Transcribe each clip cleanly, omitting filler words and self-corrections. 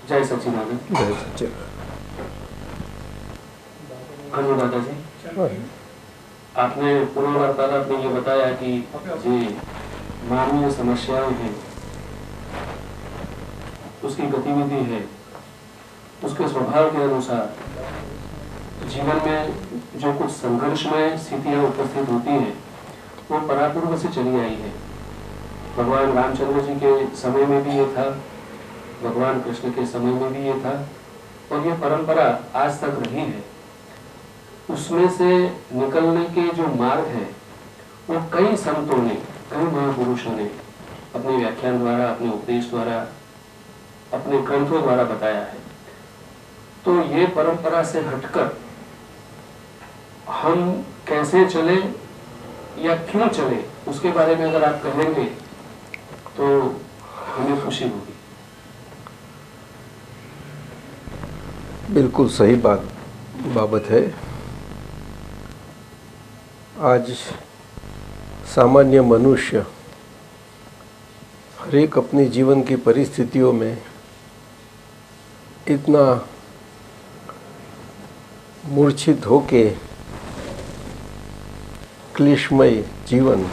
जय सच्चिदानंद। जय सच्चिदानंद। हाँ जी दादाजी, आपने पूर्व वार्तालाप में ये बताया कि ये मानवीय समस्याएं हैं, उसकी गतिविधि है, उसके स्वभाव के अनुसार जीवन में जो कुछ संघर्षमय स्थितियां उपस्थित होती हैं वो परापूर्व से चली आई है। भगवान रामचंद्र जी के समय में भी ये था, भगवान कृष्ण के समय में भी ये था, और ये परंपरा आज तक रही है। उसमें से निकलने के जो मार्ग है वो कई संतों ने, कई महापुरुषों ने अपने व्याख्यान द्वारा, अपने उपदेश द्वारा, अपने ग्रंथों द्वारा बताया है। तो ये परंपरा से हटकर हम कैसे चले या क्यों चले, उसके बारे में अगर आप कहेंगे तो हमें खुशी होगी। बिल्कुल सही बाबत है। आज सामान्य मनुष्य हर एक अपनी जीवन की परिस्थितियों में इतना मूर्छित होके क्लेशमय जीवन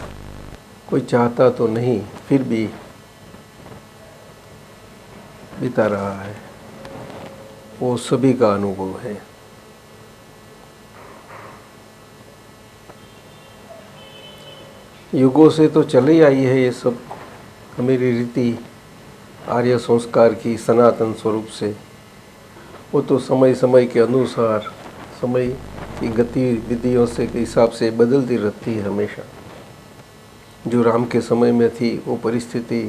कोई चाहता तो नहीं, फिर भी बिता रहा है। वो सभी का अनुभव है। युगों से तो चली आई है ये सब हमारी रीति आर्य संस्कार की सनातन स्वरूप से। वो तो समय समय के अनुसार, समय की गतिविधियों से के हिसाब से बदलती रहती है हमेशा। जो राम के समय में थी वो परिस्थिति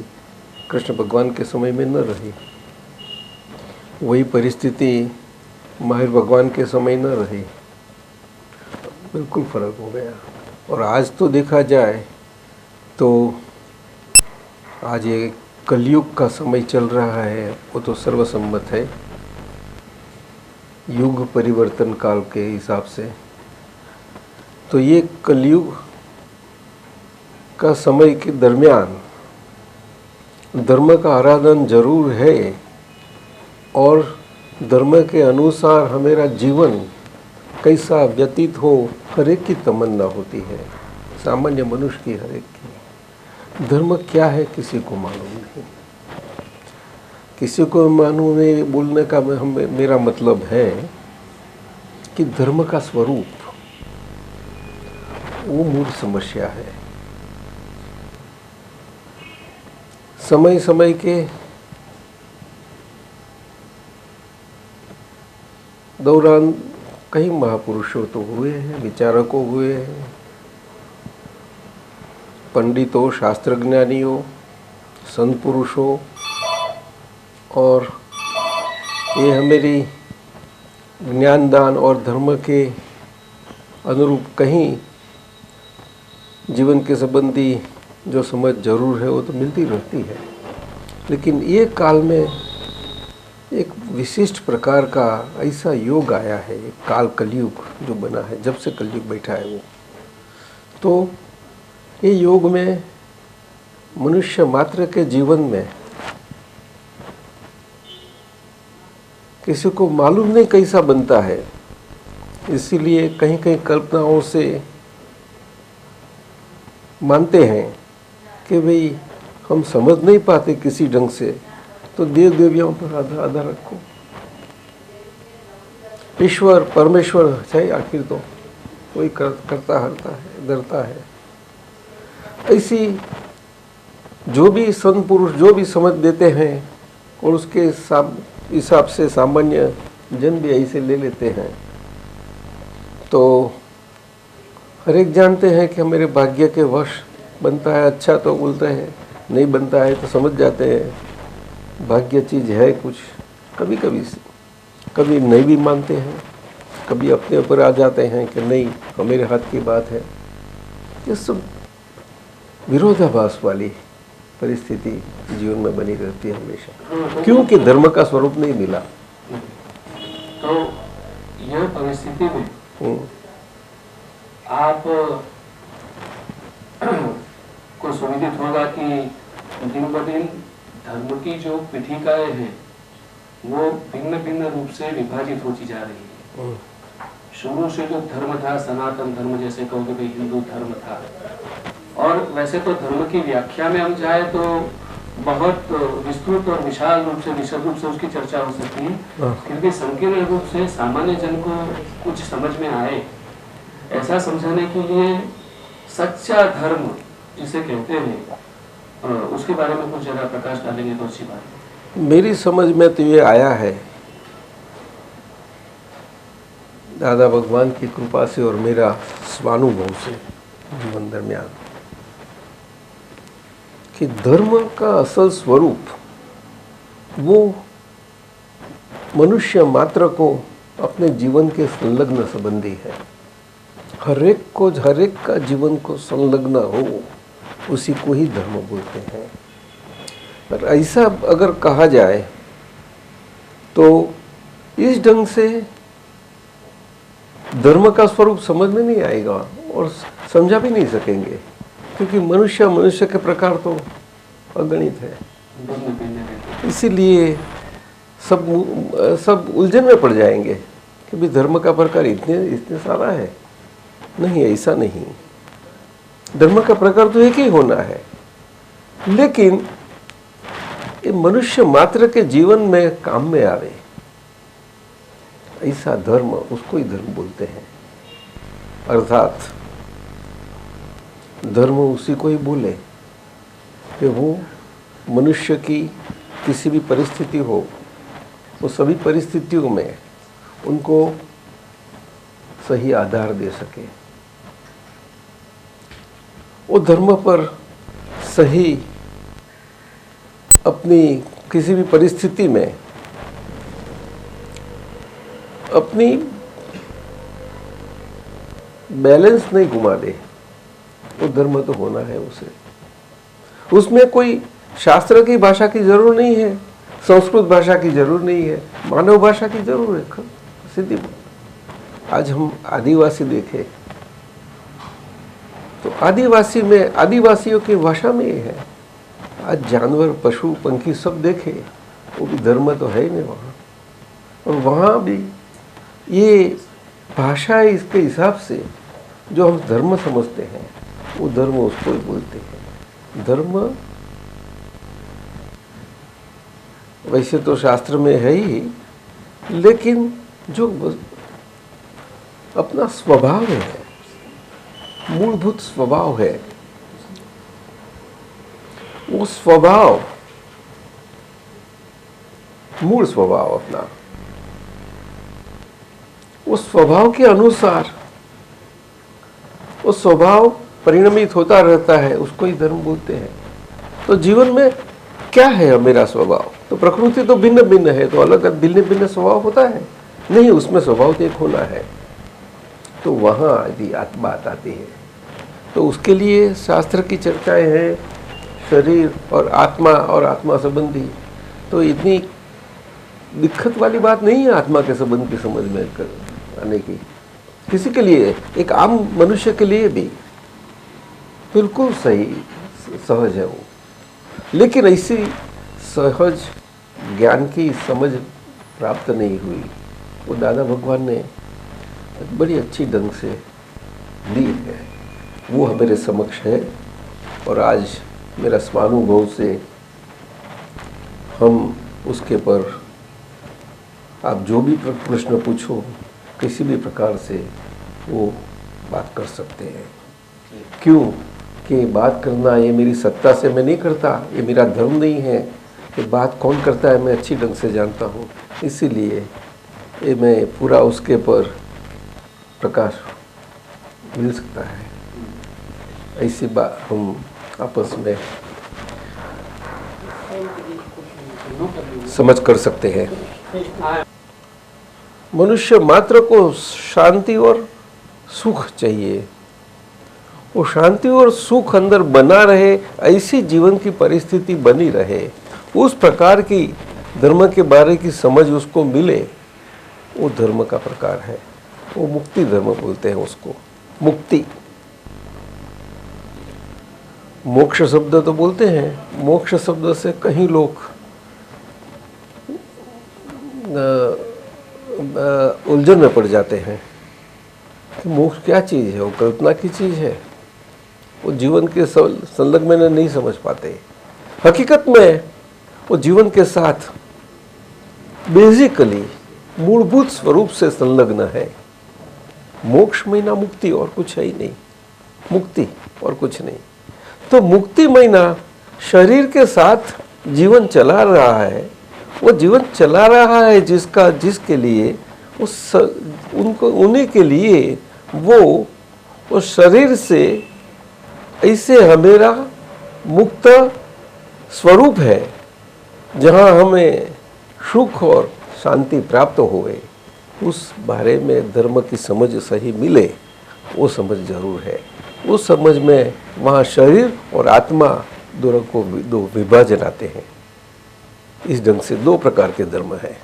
कृष्ण भगवान के समय में न रही, वही परिस्थिति महावीर भगवान के समय न रही। बिल्कुल फर्क हो गया। और आज तो देखा जाए तो आज ये कलयुग का समय चल रहा है, वो तो सर्वसम्मत है। युग परिवर्तन काल के हिसाब से तो ये कलयुग का समय के दरमियान धर्म का आराधन जरूर है, और धर्म के अनुसार हमारा जीवन कैसा व्यतीत हो हर एक की तमन्ना होती है, सामान्य मनुष्य की, हर एक की। धर्म क्या है किसी को मालूम नहीं। किसी को मालूम नहीं बोलने का मेरा मतलब है कि धर्म का स्वरूप वो मूल समस्या है। समय समय के दौरान कई महापुरुषों तो हुए हैं, विचारकों हुए हैं, पंडितों, शास्त्रज्ञानियों, संत पुरुषों, और ये हमारी ज्ञानदान और धर्म के अनुरूप कहीं जीवन के संबंधी जो समझ जरूर है वो तो मिलती रहती है। लेकिन ये काल में एक विशिष्ट प्रकार का ऐसा योग आया है, एक काल कलयुग जो बना है, जब से कलयुग बैठा है वो, तो ये योग में मनुष्य मात्र के जीवन में किसी को मालूम नहीं कैसा बनता है। इसीलिए कहीं कहीं कल्पनाओं से मानते हैं कि भाई हम समझ नहीं पाते किसी ढंग से, तो देव देवियों पर आधार रखो। ईश्वर परमेश्वर है आखिर, तो कोई करता हरता है, डरता है। ऐसी जो भी संत पुरुष जो भी समझ देते हैं, और उसके हिसाब से सामान्य जन भी ऐसे ले लेते हैं। तो हर एक जानते हैं कि मेरे भाग्य के वश बनता है अच्छा तो बोलते हैं, नहीं बनता है तो समझ जाते हैं भाग्य चीज़ है कुछ। कभी नहीं भी मानते हैं, कभी अपने ऊपर आ जाते हैं कि नहीं हमारे हाथ की बात है। ये सब विरोधाभास वाली परिस्थिति जीवन में बनी रहती है हमेशा, क्योंकि धर्म का स्वरूप नहीं मिला। तो यह परिस्थिति में आप को सुनिश्चित होगा कि दिन ब दिन धर्म की जो पीठिकाएं हैं वो भिन्न भिन्न रूप से विभाजित होती जा रही है। शुरू से जो धर्म था, सनातन धर्म, जैसे कहो तो हिंदू धर्म था, और वैसे तो धर्म की व्याख्या में हम जाए तो बहुत विस्तृत और विशाल रूप से, विशद रूप से उसकी चर्चा हो सकती है, क्योंकि संकीर्ण रूप से सामान्य जन को कुछ समझ में आए ऐसा समझाने के लिए सच्चा धर्म जिसे कहते हैं उसके बारे में कुछ जरा प्रकाश डालेंगे तो अच्छी बात है। मेरी समझ में तो ये आया है दादा भगवान की कृपा से और मेरा स्वानुभव से जीवन दरमियान कि धर्म का असल स्वरूप वो मनुष्य मात्र को अपने जीवन के संलग्न संबंधी है। हर एक का जीवन को संलग्न हो उसी को ही धर्म बोलते हैं। पर ऐसा अगर कहा जाए तो इस ढंग से धर्म का स्वरूप समझ में नहीं आएगा और समझा भी नहीं सकेंगे, क्योंकि मनुष्य के प्रकार तो अगणित है। इसीलिए सब उलझन में पड़ जाएंगे कि भी धर्म का प्रकार इतने सारा है। नहीं, ऐसा नहीं। धर्म का प्रकार तो एक ही होना है, लेकिन ये मनुष्य मात्र के जीवन में काम में आवे ऐसा धर्म, उसको ही धर्म बोलते हैं। अर्थात धर्म उसी को ही बोले कि वो मनुष्य की किसी भी परिस्थिति हो, वो सभी परिस्थितियों में उनको सही आधार दे सके, वो धर्म पर सही अपनी किसी भी परिस्थिति में अपनी बैलेंस नहीं घुमा दे, वो धर्म तो होना है उसे। उसमें कोई शास्त्र की भाषा की जरूरत नहीं है, संस्कृत भाषा की जरूरत नहीं है, मानव भाषा की जरूरत है। सीधी आज हम आदिवासी देखे तो आदिवासियों की भाषा में ये है। आज जानवर, पशु, पंखी सब देखे, वो भी धर्म तो है ही नहीं वहाँ। और वहाँ भी ये भाषा इसके हिसाब से जो हम धर्म समझते हैं, वो धर्म उसको ही बोलते हैं। धर्म वैसे तो शास्त्र में है ही, लेकिन जो अपना स्वभाव है, मूलभूत स्वभाव है, वो स्वभाव, मूल स्वभाव अपना, उस स्वभाव के अनुसार वो स्वभाव परिणमित होता रहता है, उसको ही धर्म बोलते हैं। तो जीवन में क्या है मेरा स्वभाव? तो प्रकृति तो भिन्न भिन्न है, तो अलग अलग भिन्न भिन्न स्वभाव होता है नहीं, उसमें स्वभाव तो एक होना है। तो वहाँ यदि बात आती है तो उसके लिए शास्त्र की चर्चाएं हैं, शरीर और आत्मा संबंधी। तो इतनी दिक्कत वाली बात नहीं है आत्मा के संबंध की समझ में आने की। किसी के लिए, एक आम मनुष्य के लिए भी बिल्कुल सही, सहज है वो। लेकिन ऐसी सहज ज्ञान की समझ प्राप्त नहीं हुई, वो दादा भगवान ने बड़ी अच्छी ढंग से दी है, वो हमारे समक्ष है। और आज मेरा स्वानुभव से हम उसके पर आप जो भी प्रश्न पूछो, किसी भी प्रकार से वो बात कर सकते हैं। क्यों कि बात करना ये मेरी सत्ता से मैं नहीं करता, ये मेरा धर्म नहीं है। ये बात कौन करता है मैं अच्छी ढंग से जानता हूँ, इसीलिए ये मैं पूरा उसके पर प्रकाश मिल सकता है। ऐसी बात हम आपस में समझ कर सकते हैं। मनुष्य मात्र को शांति और सुख चाहिए, वो शांति और सुख अंदर बना रहे, ऐसी जीवन की परिस्थिति बनी रहे, उस प्रकार की धर्म के बारे की समझ उसको मिले, वो धर्म का प्रकार है। वो मुक्ति धर्म बोलते हैं उसको। मुक्ति, मोक्ष शब्द तो बोलते हैं, मोक्ष शब्द से कहीं लोग उलझन में पड़ जाते हैं कि मोक्ष क्या चीज़ है, वो कल्पना की चीज़ है, वो जीवन के संलग्न में नहीं समझ पाते। हकीकत में वो जीवन के साथ बेसिकली मूलभूत स्वरूप से संलग्न है। मोक्ष महीना मुक्ति और कुछ है ही नहीं, मुक्ति और कुछ नहीं। तो मुक्ति महीना शरीर के साथ जीवन चला रहा है, वो जीवन चला रहा है जिसके लिए उन्हीं के लिए वो शरीर से ऐसे हमेरा मुक्त स्वरूप है जहाँ हमें सुख और शांति प्राप्त होए, उस बारे में धर्म की समझ सही मिले, वो समझ जरूर है। उस समझ में वहाँ शरीर और आत्मा दो विभाजन आते हैं। इस ढंग से दो प्रकार के धर्म है।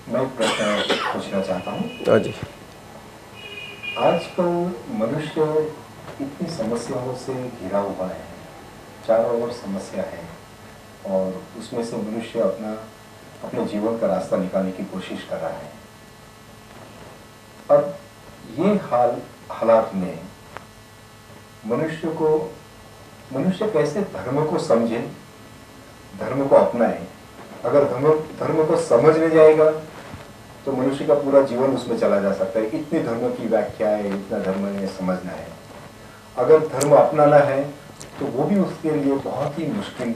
मैं एक प्रश्न पूछना चाहता हूँ। हाँ जी। आजकल मनुष्य इतनी समस्याओं से घिरा हुआ है, चारों ओर समस्या है, और उसमें से मनुष्य अपने जीवन का रास्ता निकालने की कोशिश कर रहा है। अब ये हालात में मनुष्य कैसे धर्म को समझे, धर्म को अपनाए। अगर धर्म को समझने जाएगा तो मनुष्य का पूरा जीवन उसमें चला जा सकता है। इतनी धर्म की व्याख्या है, इतना धर्म ने समझना है। अगर धर्म अपनाना है तो वो भी उसके लिए बहुत ही मुश्किल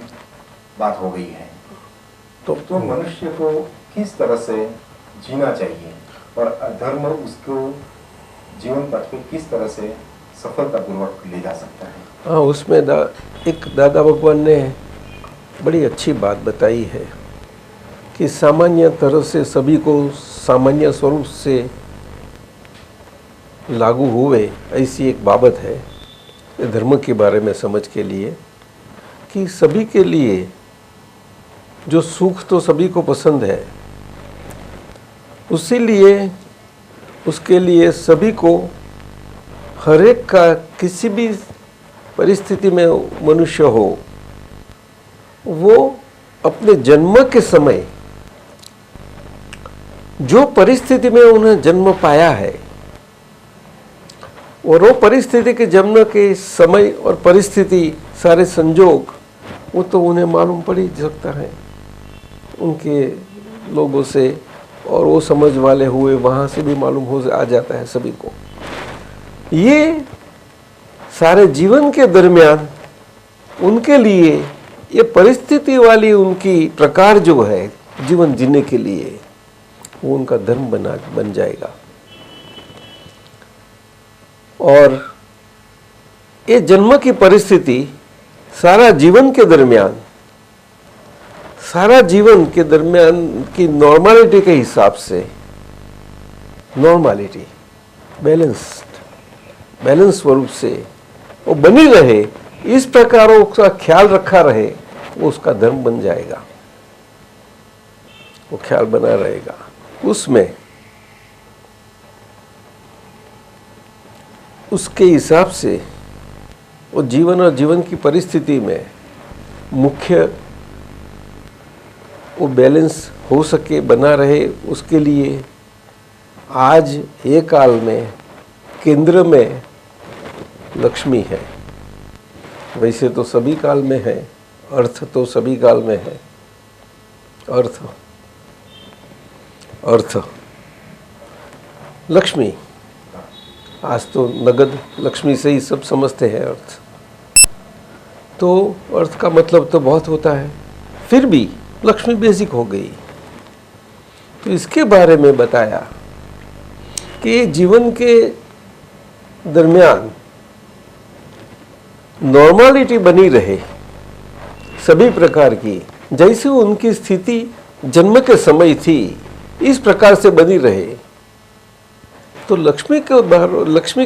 बात हो गई है। तो मनुष्य को किस तरह से जीना चाहिए और धर्म उसको जीवन पथ पे किस तरह से सफलतापूर्वक ले जा सकता है? हाँ, उसमें एक दादा भगवान ने बड़ी अच्छी बात बताई है कि सामान्य तरह से सभी को सामान्य स्वरूप से लागू हुए, ऐसी एक बाबत है धर्म के बारे में समझ के लिए कि सभी के लिए जो सुख तो सभी को पसंद है, उसके लिए सभी को हर एक का किसी भी परिस्थिति में मनुष्य हो, वो अपने जन्म के समय जो परिस्थिति में उन्हें जन्म पाया है और वो परिस्थिति के जन्म के समय और परिस्थिति सारे संजोग वो तो उन्हें मालूम पड़ ही सकता है उनके लोगों से, और वो समझ वाले हुए वहाँ से भी मालूम हो आ जाता है सभी को। ये सारे जीवन के दरमियान उनके लिए ये परिस्थिति वाली उनकी प्रकार जो है जीवन जीने के लिए, वो उनका धर्म बन जाएगा। और ये जन्म की परिस्थिति सारा जीवन के दरमियान की नॉर्मलिटी के हिसाब से, नॉर्मलिटी बैलेंस स्वरूप से वो बनी रहे, इस प्रकार उसका ख्याल रखा रहे, वो उसका धर्म बन जाएगा। वो ख्याल बना रहेगा उसमें, उसके हिसाब से वो जीवन और जीवन की परिस्थिति में मुख्य वो बैलेंस हो सके, बना रहे। उसके लिए आज ये काल में केंद्र में लक्ष्मी है। वैसे तो सभी काल में है, अर्थ तो सभी काल में है। अर्थ लक्ष्मी, आज तो नगद लक्ष्मी से ही सब समझते हैं अर्थ। तो अर्थ का मतलब तो बहुत होता है, फिर भी लक्ष्मी बेसिक हो गई। तो इसके बारे में बताया कि जीवन के दरमियान नॉर्मलिटी बनी रहे सभी प्रकार की, जैसे उनकी स्थिति जन्म के समय थी इस प्रकार से बनी रहे। तो लक्ष्मी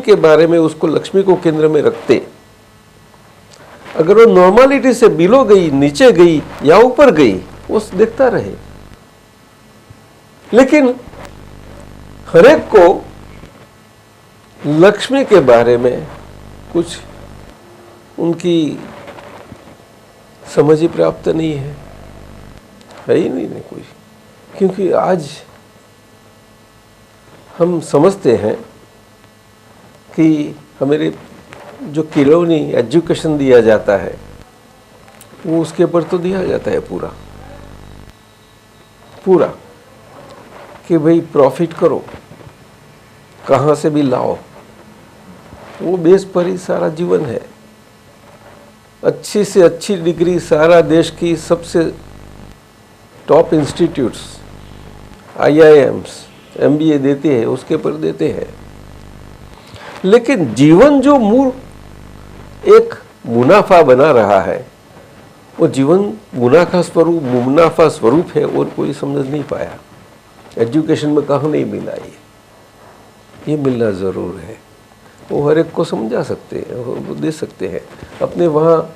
के बारे में उसको लक्ष्मी को केंद्र में रखते, अगर वो नॉर्मलिटी से बिलो गई, नीचे गई या ऊपर गई, वो देखता रहे। लेकिन हर एक को लक्ष्मी के बारे में कुछ उनकी समझ ही प्राप्त नहीं है ही नहीं कोई। क्योंकि हम समझते हैं कि हमारे जो किलोनी एजुकेशन दिया जाता है वो उसके ऊपर तो दिया जाता है पूरा पूरा कि भाई प्रॉफिट करो, कहाँ से भी लाओ, वो बेस पर ही सारा जीवन है। अच्छी से अच्छी डिग्री सारा देश की सबसे टॉप इंस्टीट्यूट्स IIMs MBA देते हैं, उसके पर देते हैं। लेकिन जीवन जो मूल एक मुनाफा बना रहा है, वो जीवन मुनाफा स्वरूप है और कोई समझ नहीं पाया। एजुकेशन में कहाँ नहीं मिला ये मिलना ज़रूर है। वो हर एक को समझा सकते हैं, वो दे सकते हैं। अपने वहाँ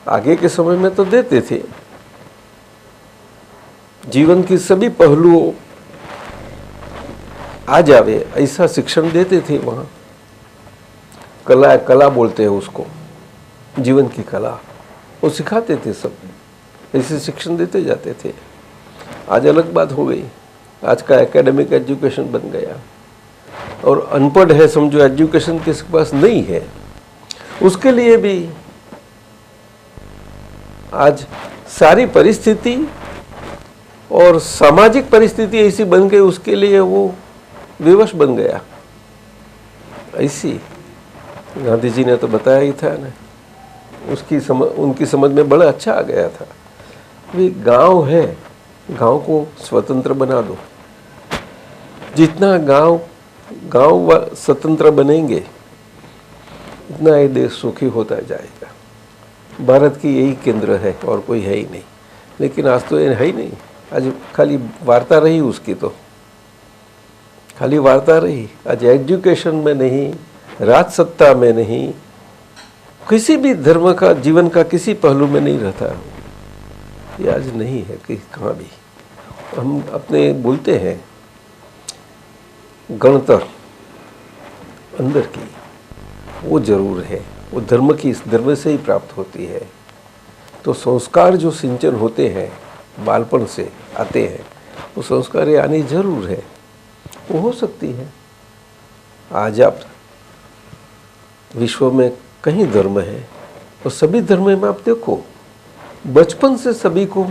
आगे के समय में तो देते थे, जीवन की सभी पहलुओं आ जावे ऐसा शिक्षण देते थे वहाँ। कला बोलते हैं उसको, जीवन की कला वो सिखाते थे, सब ऐसे शिक्षण देते जाते थे। आज अलग बात हो गई, आज का एकेडमिक एजुकेशन बन गया और अनपढ़ है समझो, एजुकेशन किसी पास नहीं है, उसके लिए भी आज सारी परिस्थिति और सामाजिक परिस्थिति ऐसी बन गई, उसके लिए वो विवश बन गया। ऐसी गांधी जी ने तो बताया ही था ना, उनकी समझ में बड़ा अच्छा आ गया था। वे गांव है, गांव को स्वतंत्र बना दो। जितना गांव स्वतंत्र बनेंगे इतना ये देश सुखी होता जाएगा। भारत की यही केंद्र है और कोई है ही नहीं। लेकिन आज तो ये है ही नहीं, आज खाली वार्ता रही उसकी, तो खाली वार्ता रही। आज एजुकेशन में नहीं, राजसत्ता में नहीं, किसी भी धर्म का जीवन का किसी पहलू में नहीं रहता। ये आज नहीं है कि कहाँ भी। हम अपने बोलते हैं गणतंत्र अंदर की, वो जरूर है, वो धर्म से ही प्राप्त होती है। तो संस्कार जो सिंचन होते हैं बालपन से आते हैं, वो संस्कार ये आनी जरूर है। वो हो सकती है। आज आप विश्व में कई धर्म है और सभी धर्म में आप देखो, बचपन से सभी को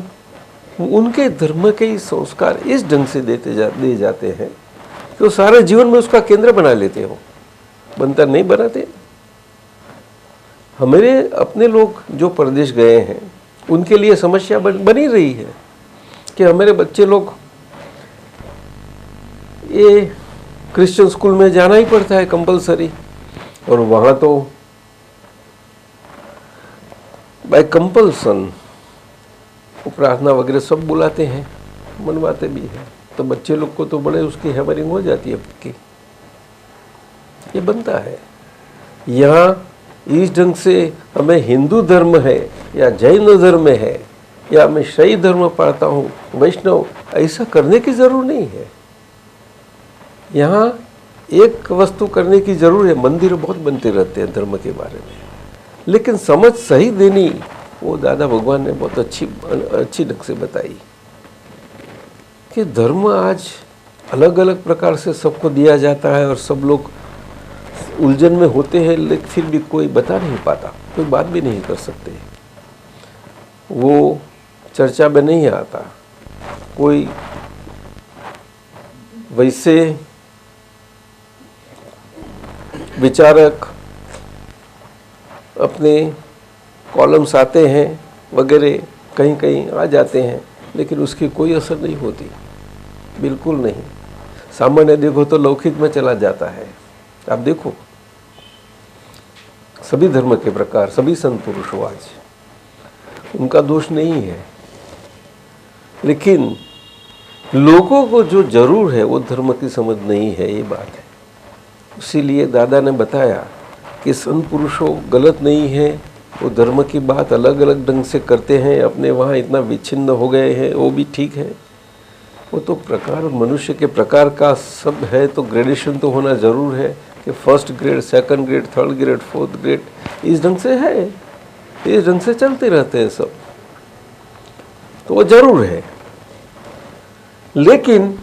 उनके धर्म के संस्कार इस ढंग से दे जाते हैं कि वो सारे जीवन में उसका केंद्र बना लेते हो। बनता नहीं बनाते। हमारे अपने लोग जो प्रदेश गए हैं उनके लिए समस्या बनी रही है कि हमारे बच्चे लोग ये क्रिश्चियन स्कूल में जाना ही पड़ता है कंपलसरी, और वहाँ तो बाय कंपल्सन प्रार्थना वगैरह सब बुलाते हैं, मनवाते भी हैं। तो बच्चे लोग को तो बड़े उसकी हैमरिंग हो जाती है पक्की। ये बनता है। यहाँ इस ढंग से हमें हिंदू धर्म है या जैन धर्म है या मैं शैव धर्म पढ़ता हूँ, वैष्णव, ऐसा करने की जरूरत नहीं है। यहाँ एक वस्तु करने की जरूरत है। मंदिर बहुत बनते रहते हैं धर्म के बारे में, लेकिन समझ सही देनी वो दादा भगवान ने बहुत अच्छी ढंग से बताई कि धर्म आज अलग अलग प्रकार से सबको दिया जाता है और सब लोग उलझन में होते हैं, लेकिन फिर भी कोई बता नहीं पाता, कोई बात भी नहीं कर सकते, वो चर्चा में नहीं आता। कोई वैसे विचारक अपने कॉलम्स आते हैं वगैरह, कहीं कहीं आ जाते हैं, लेकिन उसकी कोई असर नहीं होती, बिल्कुल नहीं। सामान्य देखो तो लौकिक में चला जाता है। आप देखो सभी धर्म के प्रकार, सभी संत पुरुषों आज उनका दोष नहीं है, लेकिन लोगों को जो जरूर है वो धर्म की समझ नहीं है, ये बात है। इसीलिए दादा ने बताया कि संत पुरुषों गलत नहीं है, वो धर्म की बात अलग अलग ढंग से करते हैं, अपने वहाँ इतना विच्छिन्न हो गए हैं, वो भी ठीक है। वो तो प्रकार मनुष्य के प्रकार का सब है, तो ग्रेडेशन तो होना ज़रूर है कि first grade, second grade, third grade, fourth grade, इस ढंग से है, इस ढंग से चलते रहते हैं सब, तो वो जरूर है। लेकिन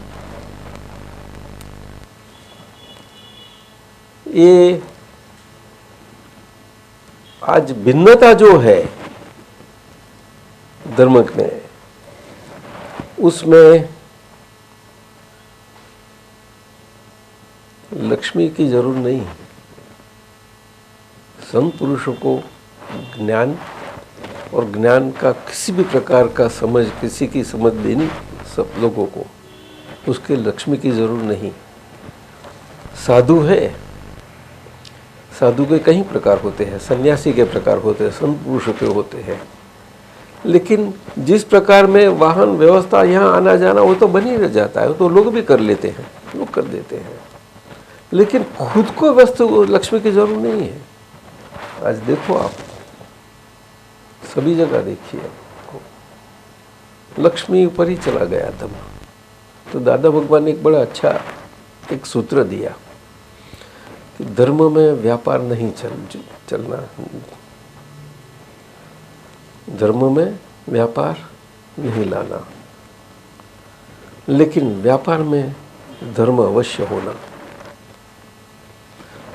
ये आज भिन्नता जो है धर्म में, उसमें लक्ष्मी की जरूर नहीं है। संत पुरुषों को ज्ञान और ज्ञान का किसी भी प्रकार का समझ, किसी की समझ देनी सब लोगों को, उसके लक्ष्मी की जरूर नहीं। साधु है, साधु के कई प्रकार होते हैं, सन्यासी के प्रकार होते हैं, संत पुरुषों के होते हैं, लेकिन जिस प्रकार में वाहन व्यवस्था यहाँ आना जाना वो तो बन ही रह जाता है, वो तो लोग भी कर लेते हैं, लोग कर देते हैं, लेकिन खुद को वस्तु लक्ष्मी की जरूर नहीं है। आज देखो, आप सभी जगह देखिए, आपको लक्ष्मी ऊपर ही चला गया धर्म। तो दादा भगवान ने एक बड़ा अच्छा एक सूत्र दिया कि धर्म में व्यापार नहीं चलना, धर्म में व्यापार नहीं लाना, लेकिन व्यापार में धर्म अवश्य होना।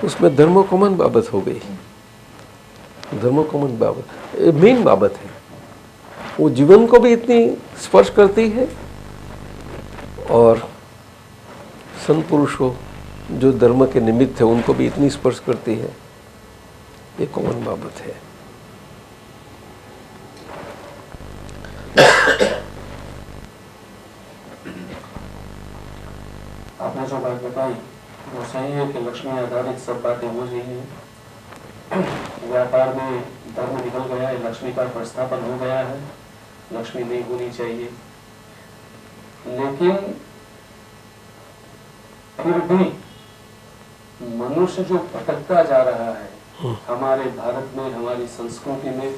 उसमें धर्म कॉमन बाबत हो गई, धर्म कॉमन बाबत मेन बाबत है, वो जीवन को भी इतनी स्पर्श करती है और संत पुरुषों जो धर्म के निमित्त है उनको भी इतनी स्पर्श करती है, ये कॉमन बाबत है। आपने जो बात बताई वो सही है कि लक्ष्मी आधारित सब बातें हो रही हैं। व्यापार में धर्म निकल गया है, लक्ष्मी का प्रतिस्थापन हो गया है, लक्ष्मी नहीं होनी चाहिए। लेकिन फिर भी मनुष्य जो भटकता जा रहा है हमारे भारत में, हमारी संस्कृति में,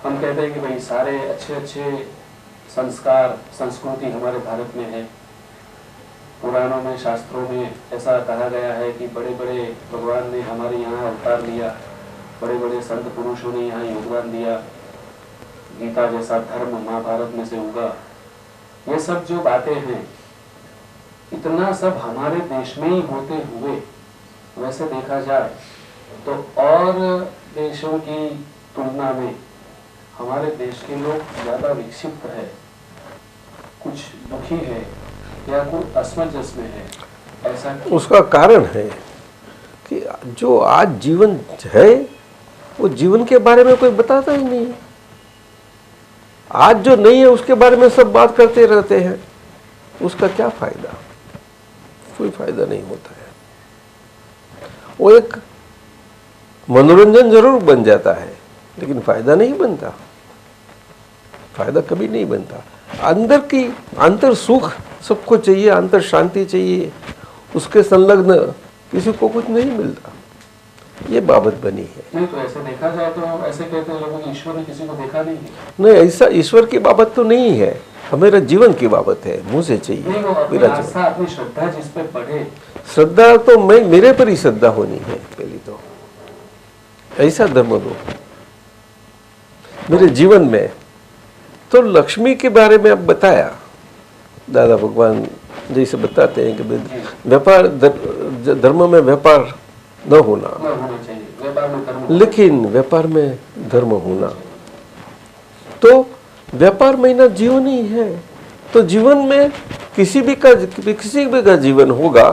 हम कहते हैं कि भाई सारे अच्छे अच्छे संस्कार संस्कृति हमारे भारत में है। पुराणों में, शास्त्रों में ऐसा कहा गया है कि बड़े बड़े भगवान ने हमारे यहाँ अवतार लिया, बड़े बड़े संत पुरुषों ने यहाँ योगदान दिया, गीता जैसा धर्म महाभारत में से उगा। ये सब जो बातें हैं, इतना सब हमारे देश में ही होते हुए वैसे देखा जाए तो और देशों की तुलना में हमारे देश के लोग ज्यादा विकसित है, कुछ दुखी है या कुछ असमंजस में है। ऐसा उसका कारण है कि जो आज जीवन है वो जीवन के बारे में कोई बताता ही नहीं। आज जो नहीं है उसके बारे में सब बात करते रहते हैं, उसका क्या फायदा? कोई फायदा नहीं होता है। वो एक मनोरंजन जरूर बन जाता है, लेकिन फायदा नहीं बनता, फायदा कभी नहीं बनता। अंदर की अंतर सुख सबको चाहिए, अंतर शांति चाहिए, उसके संलग्न किसी को कुछ नहीं मिलता। ये बाबत बनी है। नहीं तो ऐसे देखा जाए तो ऐसे कहते हैं लोग ईश्वर ने किसी को देखा नहीं है। नहीं, ऐसा ईश्वर की बाबत तो नहीं है, हमारा जीवन की बाबत है। मुझे चाहिए मेरा आस्था, अपनी श्रद्धा जिस पे बढ़े। श्रद्धा तो मैं मेरे पर ही श्रद्धा होनी है पहली तो, ऐसा धर्म दो मेरे जीवन में। तो लक्ष्मी के बारे में अब बताया, दादा भगवान जैसे बताते हैं कि व्यापार धर्म में व्यापार न होना चाहिए, व्यापार में धर्म, लेकिन व्यापार में धर्म होना। तो व्यापार में ना जीवन ही है, तो जीवन में किसी भी का जीवन होगा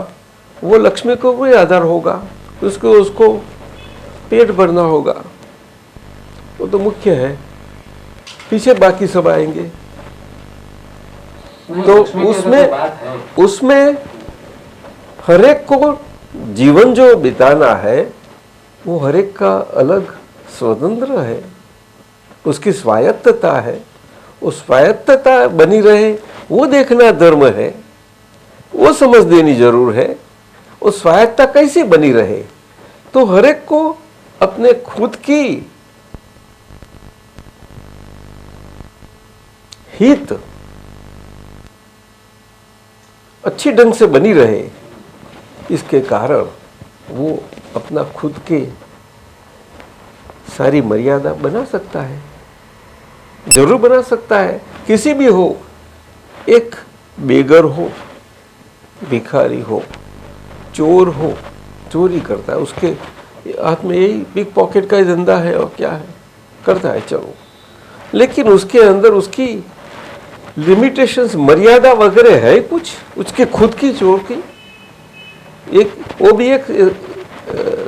वो लक्ष्मी को भी आधार होगा, उसको पेट भरना होगा, वो तो मुख्य है, पीछे बाकी सब आएंगे। तो उसमें हर एक को जीवन जो बिताना है वो हर एक का अलग स्वतंत्र है, उसकी स्वायत्तता है, वो स्वायत्तता बनी रहे वो देखना धर्म है, वो समझ देनी जरूर है। वो स्वायत्तता कैसे बनी रहे, तो हर एक को अपने खुद की हित अच्छी ढंग से बनी रहे, इसके कारण वो अपना खुद के सारी मर्यादा बना सकता है, जरूर बना सकता है। किसी भी हो, एक बेगर हो, भिखारी हो, चोर हो, चोरी करता है, उसके हाथ में यही पिक पॉकेट का ही धंधा है और क्या है, करता है चलो, लेकिन उसके अंदर उसकी लिमिटेशंस, मर्यादा वगैरह है कुछ, उसके खुद की चोर की, एक वो भी एक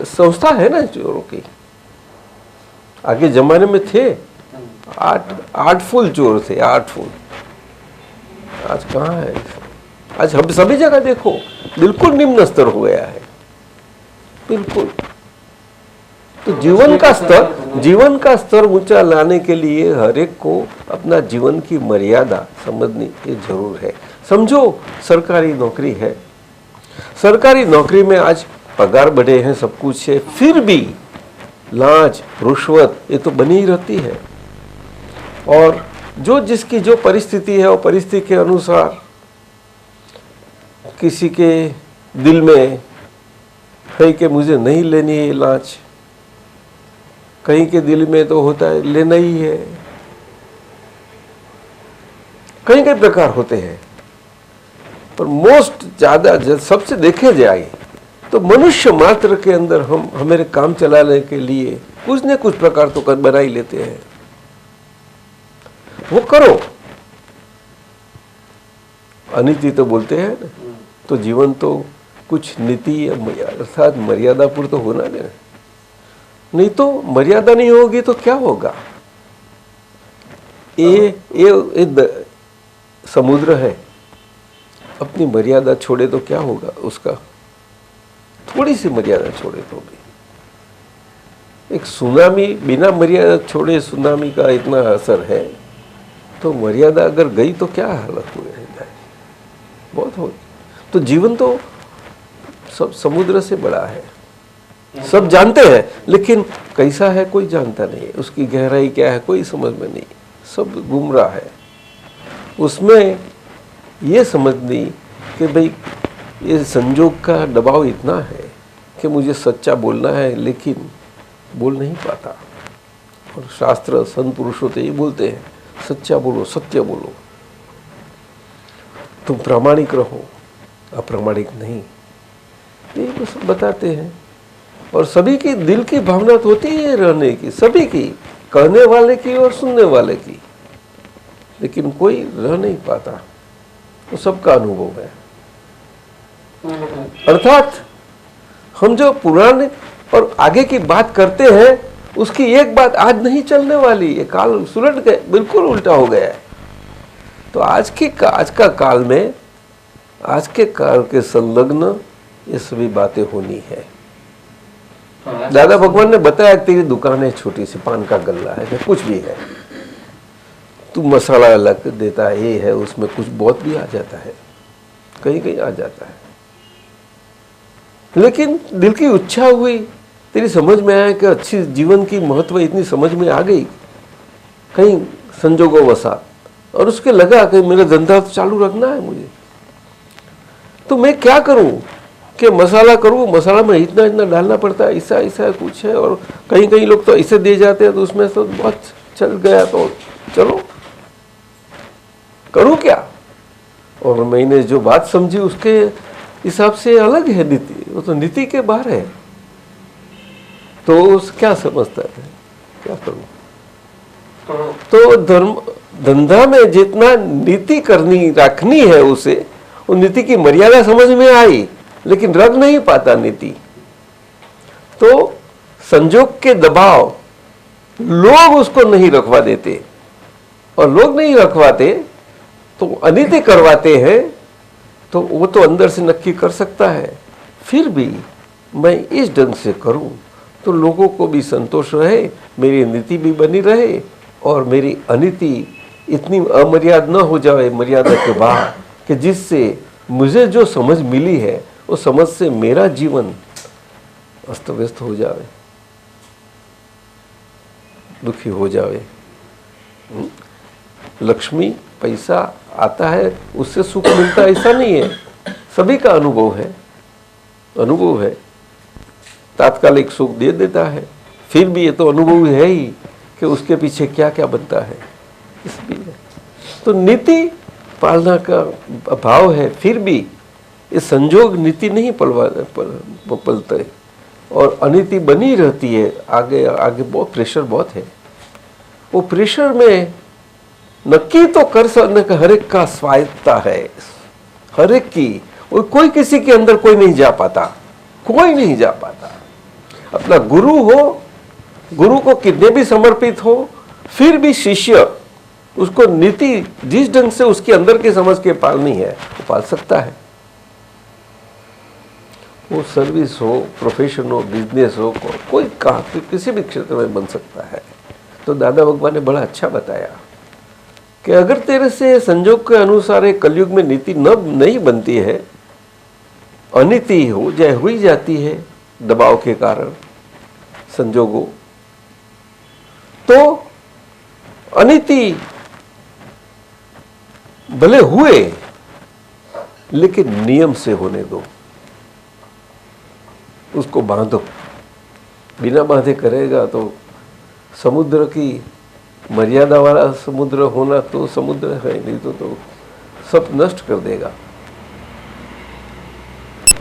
संस्था है ना चोरों की। आगे जमाने में थे आर्टफुल चोर थे, आर्टफुल। आज कहाँ है? आज हम सभी जगह देखो बिल्कुल निम्न स्तर हो गया है, बिल्कुल। तो जीवन का स्तर ऊंचा लाने के लिए हर एक को अपना जीवन की मर्यादा समझनी ये जरूर है। समझो सरकारी नौकरी है, सरकारी नौकरी में आज पगार बढ़े हैं, सब कुछ है, फिर भी लांच रुश्वत ये तो बनी ही रहती है। और जो जिसकी जो परिस्थिति है वो परिस्थिति के अनुसार किसी के दिल में है कि मुझे नहीं लेनी है लांच, कहीं के दिल में तो होता है लेना ही है, कई कई प्रकार होते हैं। पर मोस्ट ज्यादा सबसे देखे जाए तो मनुष्य मात्र के अंदर हम हमारे काम चलाने के लिए कुछ न कुछ प्रकार तो बना ही लेते हैं। वो करो, अनीति तो बोलते हैं ना, तो जीवन तो कुछ नीति अर्थात मर्यादापुर तो होना नहीं तो मर्यादा नहीं होगी तो क्या होगा? ये समुद्र है, अपनी मर्यादा छोड़े तो क्या होगा उसका? थोड़ी सी मर्यादा छोड़े तो भी एक सुनामी, बिना मर्यादा छोड़े सुनामी का इतना असर है, तो मर्यादा अगर गई तो क्या हालत हो जाए, बहुत हो। तो जीवन तो सब समुद्र से बड़ा है, सब जानते हैं, लेकिन कैसा है कोई जानता नहीं है, उसकी गहराई क्या है कोई समझ में नहीं, सब गुमराह है। उसमें ये समझनी कि भाई ये संजोग का दबाव इतना है कि मुझे सच्चा बोलना है, लेकिन बोल नहीं पाता। और शास्त्र संत पुरुषों तो ये बोलते हैं सच्चा बोलो, सत्य बोलो, तुम प्रामाणिक रहो, अप्रामाणिक नहीं, ये बस बताते हैं। और सभी की दिल की भावना तो होती है रहने की, सभी की, कहने वाले की और सुनने वाले की, लेकिन कोई रह नहीं पाता, तो सबका अनुभव है। अर्थात हम जो पुराने और आगे की बात करते हैं उसकी एक बात आज नहीं चलने वाली, ये काल सुलट गए, बिल्कुल उल्टा हो गया है। तो आज का काल में, आज के काल के संलग्न ये सभी बातें होनी है। दादा भगवान ने बताया तेरी दुकान है छोटी सी, पान का गल्ला है, कुछ भी है, तू मसाला अलग देता है, ये है, उसमें कुछ बहुत भी आ जाता है, कहीं कहीं आ जाता है, लेकिन दिल की इच्छा हुई, तेरी समझ में आया कि अच्छी जीवन की महत्व इतनी समझ में आ गई, कहीं संजोगों वसा, और उसके लगा कि मेरा धंधा तो चालू रखना है मुझे, तो मैं क्या करूं कि मसाला करूं, मसाला में इतना इतना डालना पड़ता है, ऐसा ऐसा कुछ है, और कहीं कहीं लोग तो ऐसे दे जाते हैं, तो उसमें तो बहुत चल गया, तो चलो करूं क्या? और मैंने जो बात समझी उसके हिसाब से अलग है नीति, वो तो नीति के बाहर है, तो उस क्या समझता है, क्या करूं? तो धर्म धंधा में जितना नीति करनी रखनी है उसे, वो नीति की मर्यादा समझ में आई, लेकिन रख नहीं पाता नीति। तो संजोग के दबाव, लोग उसको नहीं रखवा देते, और लोग नहीं रखवाते तो अनीति करवाते हैं, तो वो तो अंदर से नक्की कर सकता है, फिर भी मैं इस ढंग से करूं तो लोगों को भी संतोष रहे, मेरी नीति भी बनी रहे, और मेरी अनीति इतनी अमर्याद न हो जाए मर्यादा के बाहर, कि जिससे मुझे जो समझ मिली है वो समझ से मेरा जीवन अस्त व्यस्त हो जाए, दुखी हो जाए। लक्ष्मी पैसा आता है उससे सुख मिलता है ऐसा नहीं है, सभी का अनुभव है, तात्कालिक सुख दे देता है, फिर भी ये तो अनुभव है ही कि उसके पीछे क्या क्या बनता है, इसलिए तो नीति पालना का भाव है, फिर भी ये संजोग नीति नहीं पलते और अनीति बनी रहती है। आगे आगे बहुत प्रेशर बहुत है। वो प्रेशर में नक्की तो कर सकने का हर एक का स्वायत्ता है, हर एक की। वो कोई किसी के अंदर कोई नहीं जा पाता, कोई नहीं जा पाता। अपना गुरु हो, गुरु को कितने भी समर्पित हो, फिर भी शिष्य उसको नीति जिस ढंग से उसके अंदर की समझ के पालनी है वो पाल सकता है। वो सर्विस हो, प्रोफेशन हो, बिजनेस हो, कोई कहाँ किसी भी क्षेत्र में बन सकता है। तो दादा भगवान ने बड़ा अच्छा बताया कि अगर तेरे से संजोग के अनुसार एक कलयुग में नीति नहीं बनती है, अनीति हो जाए हुई जाती है दबाव के कारण संजोगों, तो अनीति भले हुए लेकिन नियम से होने दो, उसको बांधो। बिना बांधे करेगा तो समुद्र की मर्यादा वाला समुद्र होना तो समुद्र है, नहीं तो सब नष्ट कर देगा।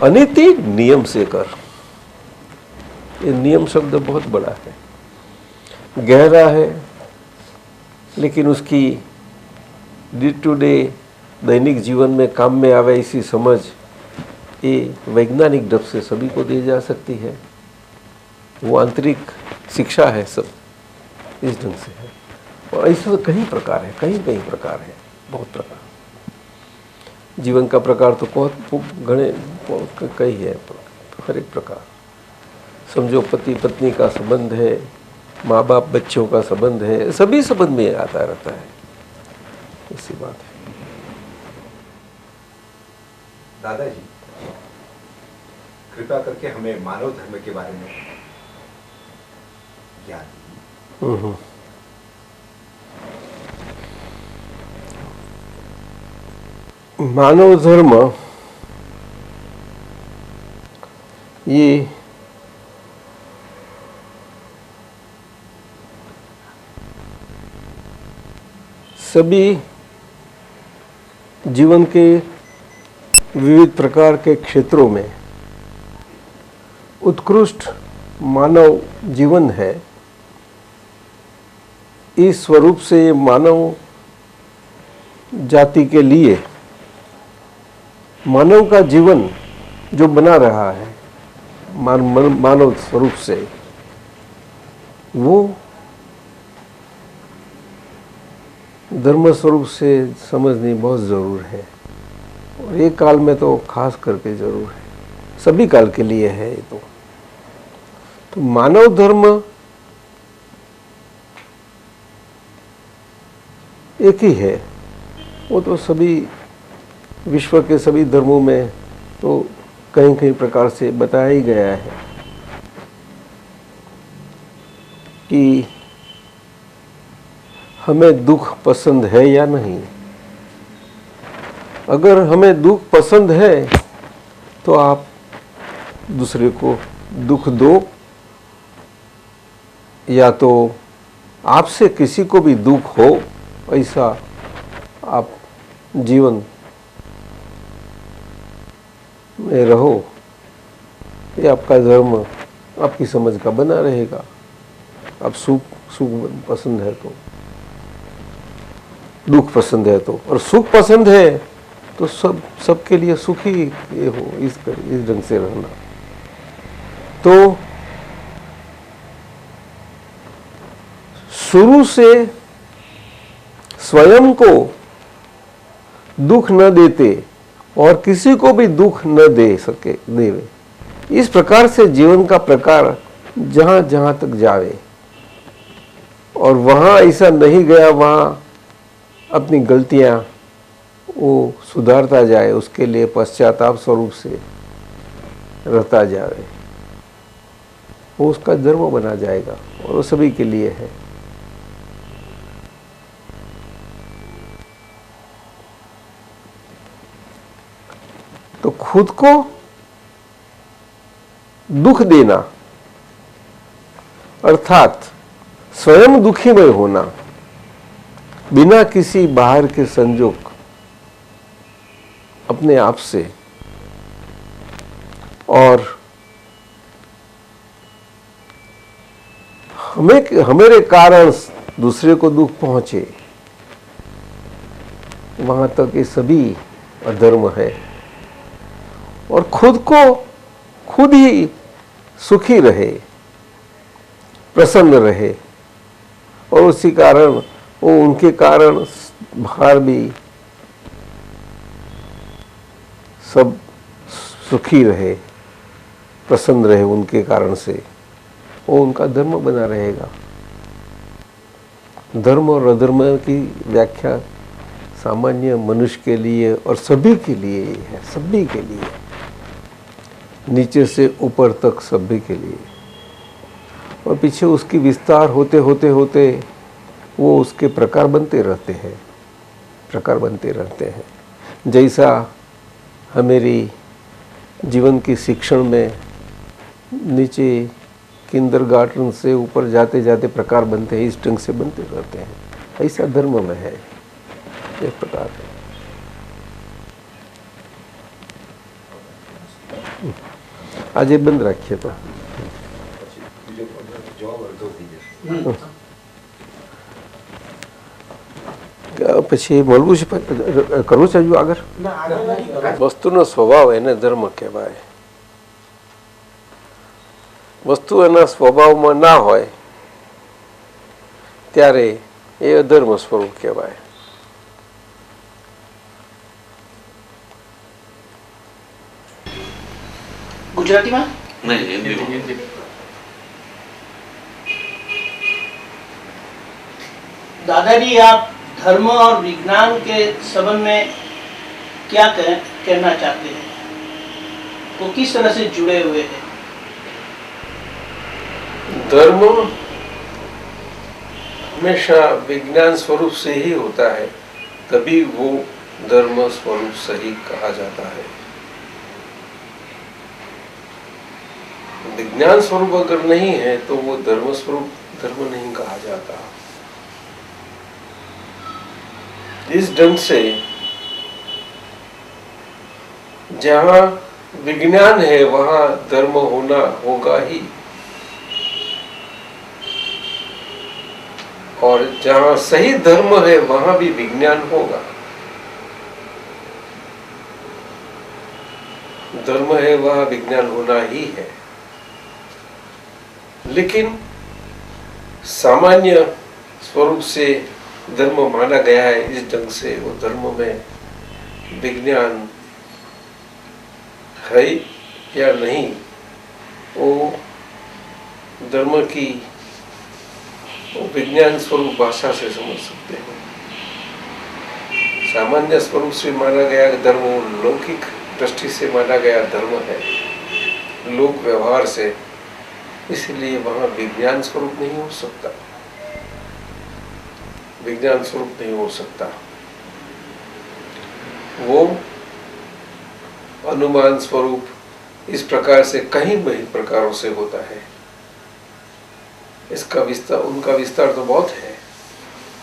अनीति नियम से कर। ये नियम शब्द बहुत बड़ा है, गहरा है, लेकिन उसकी डे टू डे दैनिक जीवन में काम में आवे ऐसी समझ ये वैज्ञानिक ढंग से सभी को दी जा सकती है। वो आंतरिक शिक्षा है, सब इस ढंग से है। और ऐसे तो कई प्रकार है, कई प्रकार है, बहुत प्रकार। जीवन का प्रकार तो बहुत घने कई है, हर एक प्रकार। समझो पति पत्नी का संबंध है, माँ बाप बच्चों का संबंध है, सभी संबंध में आता रहता है, ऐसी बात है। दादाजी, कृपा करके हमें मानव धर्म के बारे में ज्ञान दीजिए। मानव धर्म ये सभी जीवन के विविध प्रकार के क्षेत्रों में उत्कृष्ट मानव जीवन है। इस स्वरूप से मानव जाति के लिए मानव का जीवन जो बना रहा है मानव स्वरूप से, वो धर्म स्वरूप से समझनी बहुत ज़रूर है। और एक काल में तो खास करके ज़रूर है, सभी काल के लिए है ये तो मानव धर्म एक ही है। वो तो सभी विश्व के सभी धर्मों में तो कई प्रकार से बताया ही गया है कि हमें दुख पसंद है या नहीं। अगर हमें दुख पसंद है तो आप दूसरे को दुख दो, या तो आपसे किसी को भी दुख हो ऐसा आप जीवन में रहो। ये आपका धर्म आपकी समझ का बना रहेगा। आप सुख पसंद है तो, दुख पसंद है तो, और सुख पसंद है तो सबके लिए सुखी ये हो, इस ढंग से रहना। तो शुरू से स्वयं को दुख न देते और किसी को भी दुख न देवे, इस प्रकार से जीवन का प्रकार जहां जहां तक जावे, और वहां ऐसा नहीं गया वहां अपनी गलतियां वो सुधारता जाए, उसके लिए पश्चाताप स्वरूप से रहता जाए, वो उसका धर्म बना जाएगा और वो सभी के लिए है। तो खुद को दुख देना अर्थात स्वयं दुखीमय होना बिना किसी बाहर के संजोग अपने आप से, और हमारे कारण दूसरे को दुख पहुंचे, वहां तक ये सभी अधर्म है। और खुद को खुद ही सुखी रहे, प्रसन्न रहे, और उसी कारण वो उनके कारण बाहर भी सब सुखी रहे, प्रसन्न रहे उनके कारण से, वो उनका धर्म बना रहेगा। धर्म और अधर्म की व्याख्या सामान्य मनुष्य के लिए और सभी के लिए है, सभी के लिए, नीचे से ऊपर तक सभी के लिए। और पीछे उसकी विस्तार होते होते होते वो उसके प्रकार बनते रहते हैं, प्रकार बनते रहते हैं। जैसा हमारी जीवन की शिक्षण में नीचे किंडरगार्टन से ऊपर जाते जाते प्रकार बनते हैं, इस ढंग से बनते रहते हैं, ऐसा धर्म में है, एक प्रकार है। आज ये बंद रखिए तो પછી બોલવું છે, કરવું છે હજુ આગળ? વસ્તુનો સ્વભાવ એને ધર્મ કહેવાય. વસ્તુ એના સ્વભાવમાં ના હોય ત્યારે એ અધર્મ સ્વરૂપ કહેવાય. ગુજરાતીમાં नहीं हिंदी में। दादाजी, आप धर्म और विज्ञान के संबंध में क्या कहना चाहते हैं? वो किस तरह से जुड़े हुए हैं? धर्म हमेशा विज्ञान स्वरूप से ही होता है, तभी वो धर्म स्वरूप सही कहा जाता है. विज्ञान स्वरूप अगर नहीं है तो वो धर्म स्वरूप धर्म नहीं कहा जाता. इस ढंग से जहां विज्ञान है वहां धर्म होना होगा ही, और जहां सही धर्म है वहां भी विज्ञान होगा. धर्म है वहां विज्ञान होना ही है. लेकिन सामान्य स्वरूप से धर्म माना गया है, इस ढंग से वो धर्म में विज्ञान है या नहीं, वो धर्म की विज्ञान स्वरूप भाषा से समझ सकते हैं. सामान्य स्वरूप से माना गया धर्म लौकिक दृष्टि से माना गया धर्म है, लोक व्यवहार से, इसलिए वहां विज्ञान स्वरूप नहीं हो सकता. विज्ञान स्वरूप नहीं हो सकता. वो अनुमान स्वरूप इस प्रकार से कई प्रकारों से होता है. इसका विस्तार, उनका विस्तार तो बहुत है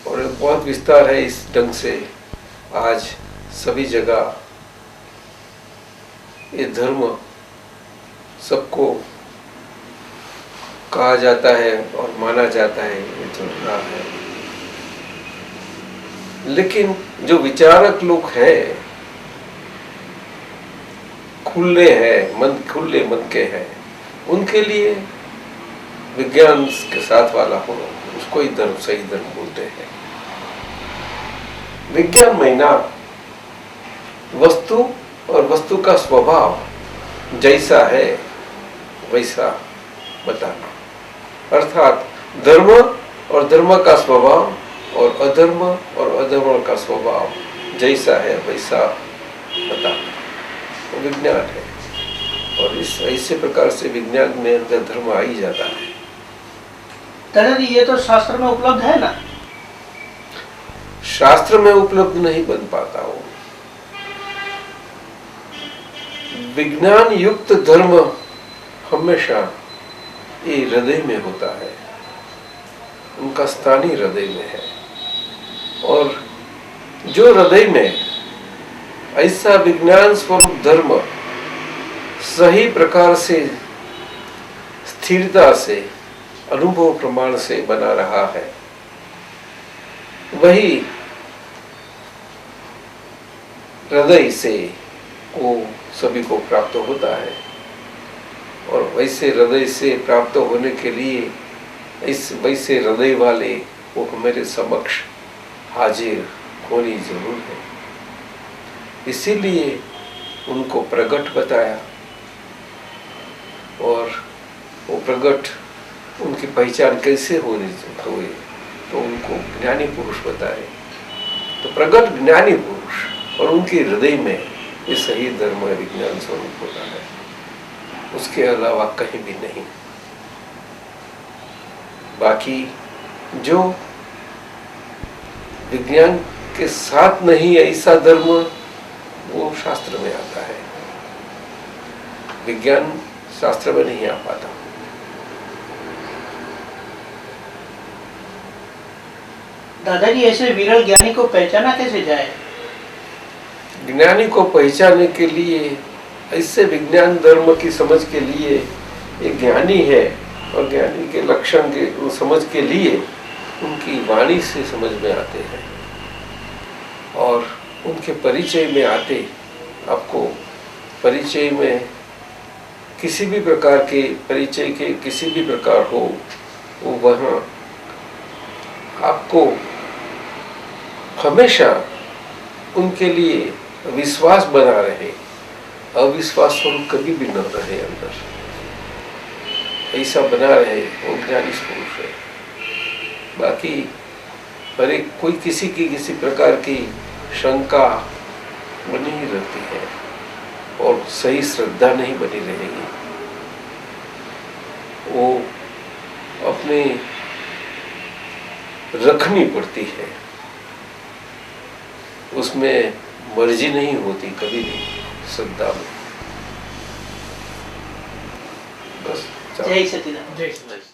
और बहुत विस्तार है. इस ढंग से आज सभी जगह ये धर्म सबको कहा जाता है और माना जाता है, ये तो रहा है. लेकिन जो विचारक लोग हैं, खुले हैं, खुले मन के हैं, उनके लिए विज्ञान के साथ वाला होना, उसको ही धर्म, सही धर्म बोलते हैं. विज्ञान महीना वस्तु और वस्तु का स्वभाव जैसा है वैसा बताना, अर्थात धर्म और धर्म का स्वभाव और अधर्म का स्वभाव जैसा है वैसा बताना, वो विज्ञान है. और इस ऐसे प्रकार से विज्ञान में अंदर धर्म आ ही जाता है. दादाजी, ये तो शास्त्र में उपलब्ध है ना? शास्त्र में उपलब्ध नहीं बन पाता हो. विज्ञान युक्त धर्म हमेशा ये हृदय में होता है, उनका स्थान ही हृदय में है. और जो हृदय में ऐसा विज्ञान स्वरूप धर्म सही प्रकार से स्थिरता से अनुभव प्रमाण से बना रहा है, वही हृदय से वो सभी को प्राप्त होता है। और वैसे हृदय से प्राप्त होने के लिए वैसे हृदय वाले वो मेरे समक्ष हाजिर होनी जरूर है। इसीलिए उनको प्रगट बताया, और वो प्रगट उनकी पहचान कैसे होनी हुई तो उनको ज्ञानी पुरुष बताए। तो प्रगट ज्ञानी पुरुष और उनके हृदय में ये सही धर्म विज्ञान स्वरूप होता है, उसके अलावा कहीं भी नहीं। बाकी जो विज्ञान के साथ नहीं ऐसा धर्म, वो शास्त्र में आता है, विज्ञान शास्त्र में नहीं आ पाता। दादाजी, ऐसे विरल ज्ञानी को पहचाना कैसे जाए? ज्ञानी को पहचानने के लिए, ऐसे विज्ञान धर्म की समझ के लिए एक ज्ञानी है, और ज्ञानी के लक्षण के समझ के लिए उनकी वाणी से समझ में आते हैं, और उनके परिचय में आते आपको परिचय में किसी भी प्रकार के परिचय के किसी भी प्रकार हो, वो वहाँ आपको हमेशा उनके लिए विश्वास बना रहे, अविश्वास स्वरूप कभी भी न रहे अंदर, ऐसा बना रहे, वो ज्ञानी पुरुष है। बाकी पर एक कोई किसी की किसी प्रकार की शंका बनी ही रहती है, और सही श्रद्धा नहीं बनी रहेगी। वो अपने रखनी पड़ती है, उसमें मर्जी नहीं होती कभी भी श्रद्धा में। बस जय सच्चिदानंद।